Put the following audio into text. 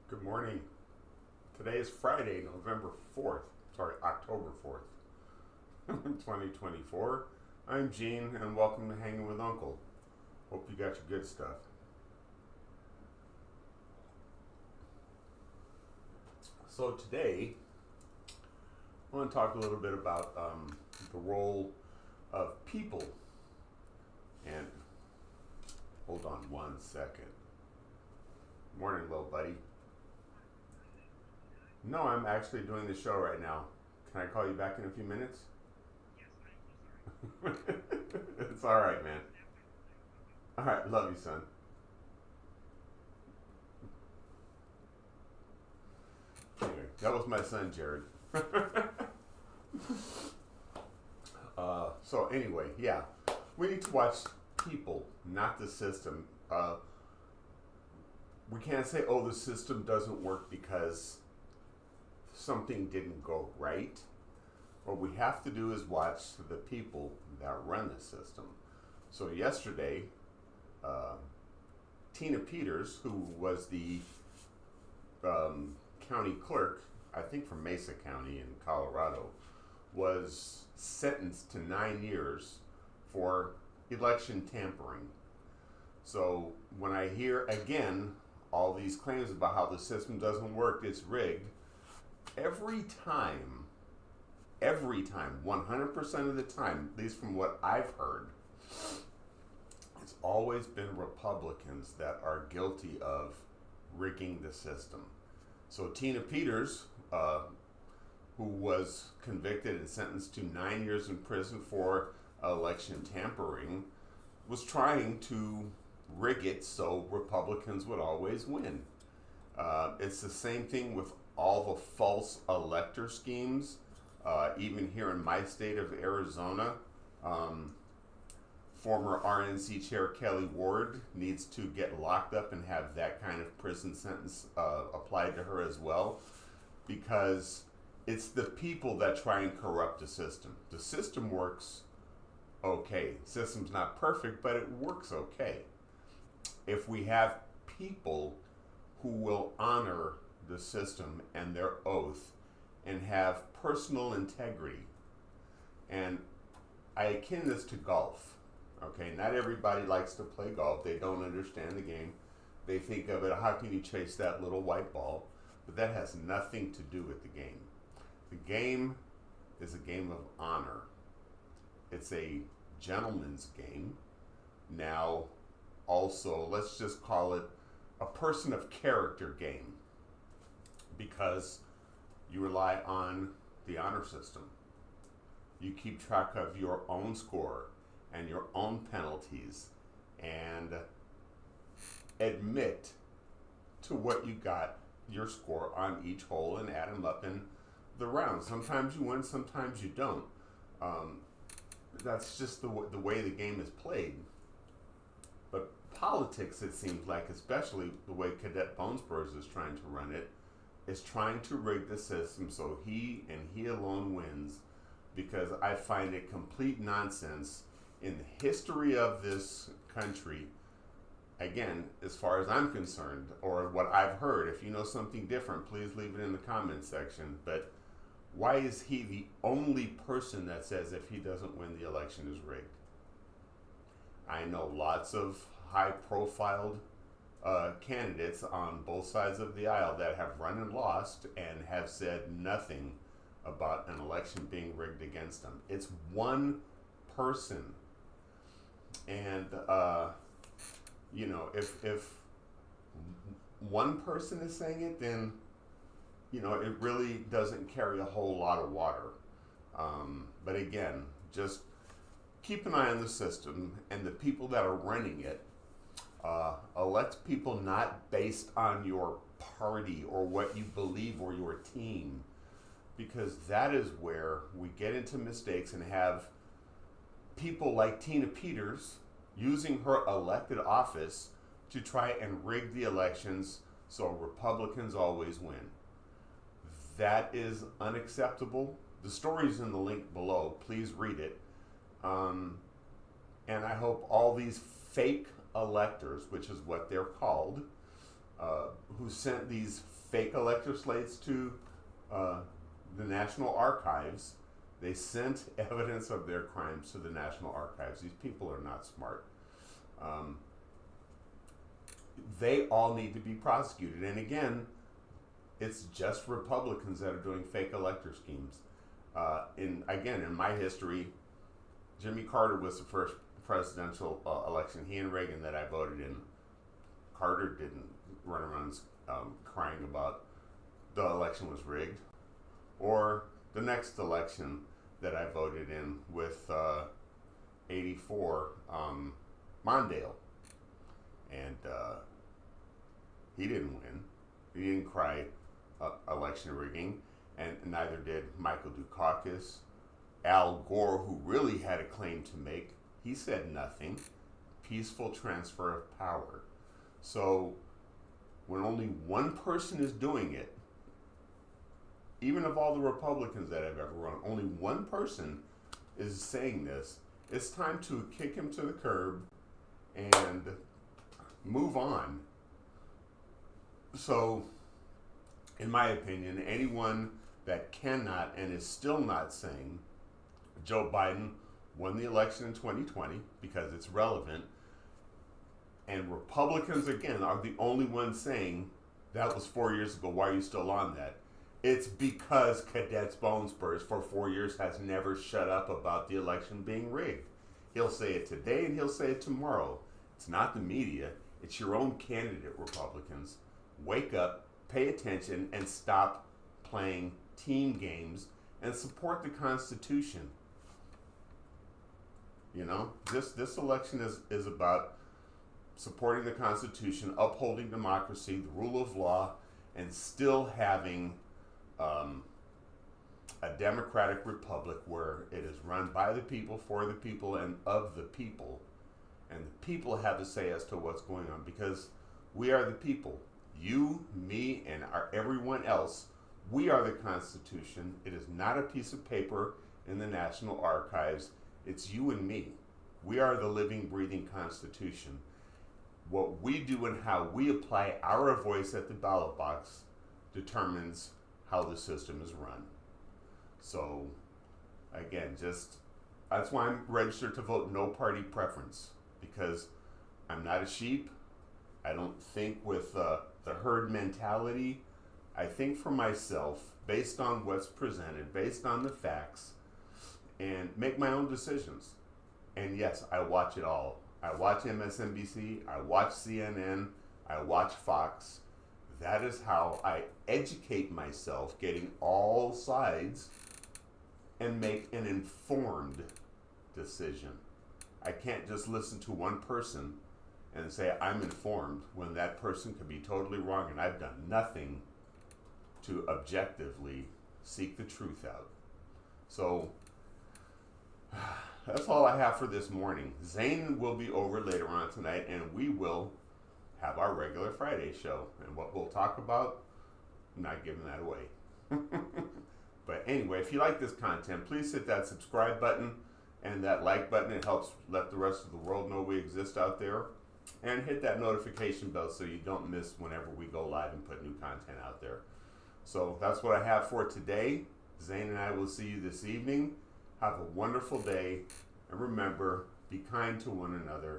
Good morning. Today is Friday, October 4th, 2024. I'm Gene, and welcome to Hanging with Uncle. Hope you got your good stuff. So today, I want to talk a little bit about the role of people. And hold on one second. Morning, little buddy. No, I'm actually doing the show right now. Can I call you back in a few minutes? It's all right, man. All right, love you, son. Anyway, that was my son, Jared. So anyway, yeah, we need to watch people, not the system. We can't say, "Oh, the system doesn't work because something didn't go right." What we have to do is watch the people that run the system. So yesterday, uh, Tina Peters, who was the county clerk, I think from Mesa County in Colorado, was sentenced to 9 years for election tampering. So when I hear again all these claims about how the system doesn't work, it's rigged, every time, 100% of the time, at least from what I've heard, it's always been Republicans that are guilty of rigging the system. So Tina Peters, who was convicted and sentenced to 9 years in prison for election tampering, was trying to rig it so Republicans would always win. It's the same thing with all the false elector schemes. Even here in my state of Arizona, former RNC Chair Kelly Ward needs to get locked up and have that kind of prison sentence applied to her as well, because it's the people that try and corrupt the system. The system works okay. The system's not perfect, but it works okay. If we have people who will honor the system and their oath and have personal integrity, and I akin this to golf. Okay, not everybody likes to play golf. They don't understand the game. They think of it, how can you chase that little white ball? But that has nothing to do with the game. The game is a game of honor. It's a gentleman's game. Now, also, let's just call it a person of character game, because you rely on the honor system. You keep track of your own score and your own penalties and admit to what you got your score on each hole and add them up in the round. Sometimes you win, sometimes you don't. That's just the way the game is played. But politics, it seems like, especially the way Cadet Bonesborough is trying to run it, is trying to rig the system so he and he alone wins, because I find it complete nonsense in the history of this country. Again, as far as I'm concerned, or what I've heard, if you know something different, please leave it in the comments section. But why is he the only person that says if he doesn't win, the election is rigged? I know lots of high-profiled candidates on both sides of the aisle that have run and lost and have said nothing about an election being rigged against them. It's one person. And, if one person is saying it, then, it really doesn't carry a whole lot of water. But again, just keep an eye on the system and the people that are running it. Elect people not based on your party or what you believe or your team, because that is where we get into mistakes and have people like Tina Peters using her elected office to try and rig the elections so Republicans always win. That is unacceptable. The story's in the link below. Please read it. And I hope all these fake electors, which is what they're called, who sent these fake elector slates to the National Archives. They sent evidence of their crimes to the National Archives. These people are not smart. They all need to be prosecuted. And again, it's just Republicans that are doing fake elector schemes. In my history, Jimmy Carter was the first presidential election. He and Reagan that I voted in. Carter didn't run around crying about the election was rigged. Or the next election that I voted in with 84, Mondale. And he didn't win. He didn't cry election rigging, and neither did Michael Dukakis. Al Gore, who really had a claim to make, he said nothing. Peaceful transfer of power. So when only one person is doing it, even of all the Republicans that I've ever run, only one person is saying this, it's time to kick him to the curb and move on. So, in my opinion, anyone that cannot and is still not saying Joe Biden won the election in 2020 because it's relevant, and Republicans, again, are the only ones saying that was 4 years ago, why are you still on that? It's because Cadets Bonespurs for 4 years has never shut up about the election being rigged. He'll say it today and he'll say it tomorrow. It's not the media, it's your own candidate, Republicans. Wake up, pay attention, and stop playing team games and support the Constitution. You know, this election is about supporting the Constitution, upholding democracy, the rule of law, and still having a democratic republic where it is run by the people, for the people, and of the people. And the people have a say as to what's going on, because we are the people. You, me, and everyone else, we are the Constitution. It is not a piece of paper in the National Archives. It's you and me. We are the living, breathing Constitution. What we do and how we apply our voice at the ballot box determines how the system is run. So, again, that's why I'm registered to vote no party preference, because I'm not a sheep. I don't think with the herd mentality. I think for myself, based on what's presented, based on the facts, and make my own decisions. And yes, I watch it all. I watch MSNBC, I watch CNN, I watch Fox. That is how I educate myself, getting all sides, and make an informed decision. I can't just listen to one person and say I'm informed when that person could be totally wrong, and I've done nothing to objectively seek the truth out. So that's all I have for this morning. Zane will be over later on tonight, and we will have our regular Friday show. And what we'll talk about, I'm not giving that away. But anyway, if you like this content, please hit that subscribe button and that like button. It helps let the rest of the world know we exist out there. And hit that notification bell so you don't miss whenever we go live and put new content out there. So that's what I have for today. Zane and I will see you this evening. Have a wonderful day. And remember, be kind to one another.